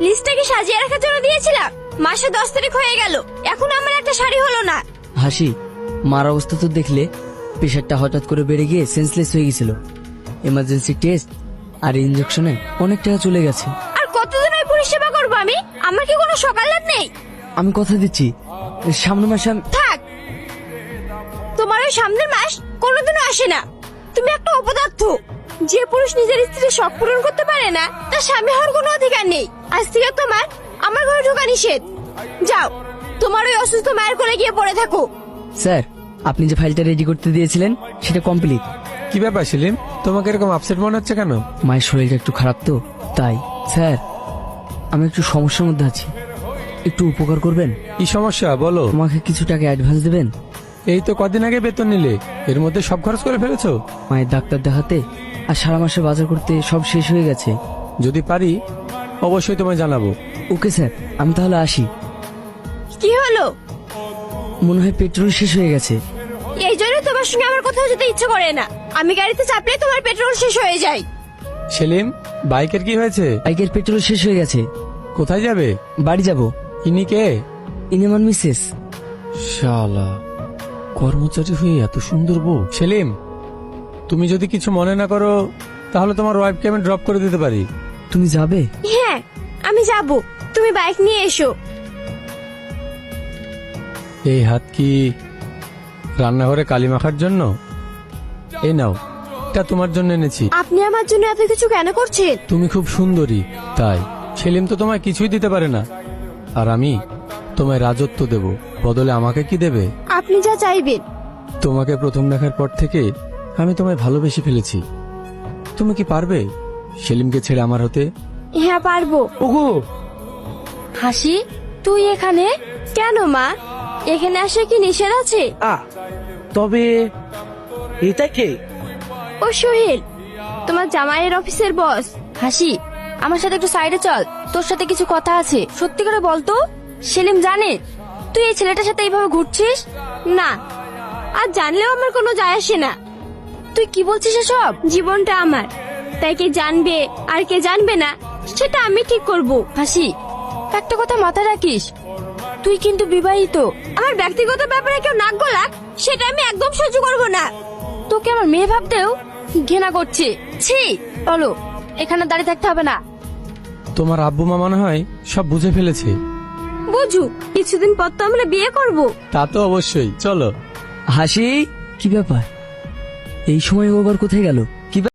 লিস্টটা কি সাজিয়ে রাখার জন্য দিয়েছিলাম? মাসে 10 তারিখ হয়ে গেল, এখন আমার একটা শাড়ি হলো না। হাসি, মার অবস্থা তো দেখলে, প্রেশারটা হঠাৎ করে বেড়ে গিয়ে সেন্সলেস হয়ে গেছিল। এমার্জেন্সি টেস্ট আর ইনজেকশনে অনেক টাকা চলে গেছে। আর কতদিন ওই পরিষেবা করবো আমি? আমার কি কোনো সকালাত নেই? আমি কথা দিচ্ছি সামনের মাসে থাক, তোমার ওই সামনের মাস কোনোদিনও আসে না। তুমি একটা অপদার্থ। যে পুরুষ নিজের স্ত্রীর শখ পূরণ করতে পারে না, তার স্বামী হওয়ার কোনো অধিকার নেই। আজ থেকে তোমার আমার ঘরে ঢোকা নিষেধ। যাও, তোমার ওই অসুস্থ মায়ের কোলে গিয়ে পড়ে থাকো। স্যার, আপনি যে ফাইলটা রেডি করতে দিয়েছিলেন সেটা কমপ্লিট। কি ব্যাপার সেলিম, তোমাকে এরকম আপসেট মনে হচ্ছে কেন? মায়ের শরীরটা একটু খারাপ তো তাই। স্যার, আমি একটু সমস্যার মধ্যে আছি, একটু উপকার করবেন? কি সমস্যা বলো? আমাকে কিছু টাকা অ্যাডভান্স দেবেন? এই তো কদিন আগে বেতন নিলে, এর মধ্যে সব খরচ করে ফেলেছো? মায়ের ডাক্তার দেখাতে আর সারা মাসে বাজার করতে সব শেষ হয়ে গেছে। যদি পারি অবশ্যই তোমায় জানাবো। ওকে স্যার, আমি তাহলে আসি। কি হলো? মনে হয় পেট্রোল শেষ হয়ে গেছে। এই জন্য তোমার সঙ্গে আমার কোথাও যেতে ইচ্ছে করে না। আমি গাড়িতে চাপলে তোমার পেট্রোল শেষ হয়ে যায়। সেলিম, বাইকের কি হয়েছে? বাইকের পেট্রোল শেষ হয়ে গেছে। কোথায় যাবে? বাড়ি যাব। ইনি কে? ইনি আমার মিসেস। শালা, কর্মচারী হয়ে এত সুন্দর বউ। সেলিম, তুমি যদি কিছু মনে না করো তাহলে তোমার ওয়াইফকে আমি ড্রপ করে দিতে পারি। তুমি যাবে? হ্যাঁ, আমি যাব। তুমি বাইক নিয়ে এসো। এই হাত কি রান্নাঘরে কালি মাখার জন্য? এই নাও, এটা তোমার জন্য এনেছি। আপনি আমার জন্য এত কিছু কেন করছেন? তুমি খুব সুন্দরী তাই। সেলিম তো তোমায় কিছুই দিতে পারে না, আর আমি তোমায় রাজত্ব দেব। বদলে আমাকে কি দেবে? আপনি যা চাইবেন। তোমাকে প্রথম দেখার পর থেকে আমি তোমায় ভালোবেসে ফেলেছি। তুমি কি পারবে সেলিমকে ছেড়ে আমার হতে? হ্যাঁ, পারবো। ওগো, হাসি, তুই এখানে কেন? মা, এখানে আসে কি নিষেধ আছে? তবে এটা কে? ও সোহেল, তোমার জামাইয়ের অফিসের বস। হাসি, আমার সাথে একটু সাইডে চল, তোর সাথে কিছু কথা আছে। সত্যি করে বলতো, সেলিম জানে তুই এই ছেলেটার সাথে এইভাবে ঘুরছিস? না, আর জানলেও আমার কোনো যায় আসে না। তুই কি বলছিস এসব? জীবনটা আমার, তাই কে জানবে আর কে জানবে না সেটা আমি ঠিক করব। হাসি, একটা কথা মাথায় রাখিস, তুই কিন্তু বিবাহিত। আমার ব্যক্তিগত ব্যাপারে কেউ নাক গলাক, সেটা আমি একদম সহ্য করব না। তোকে আমার মেয়ে ভাবতেও ঘৃণা করছে। ছি, চলো, এখানে দাঁড়িয়ে থাকতে হবে না। তোমার আব্বু মা মনে হয় সব বুঝে ফেলেছে। বুঝুক, কিছুদিন পর তো আমরা বিয়ে করব। তা তো অবশ্যই, চলো। হাসি, কি ব্যাপার? এই সময় ও আবার কোথায় গেল?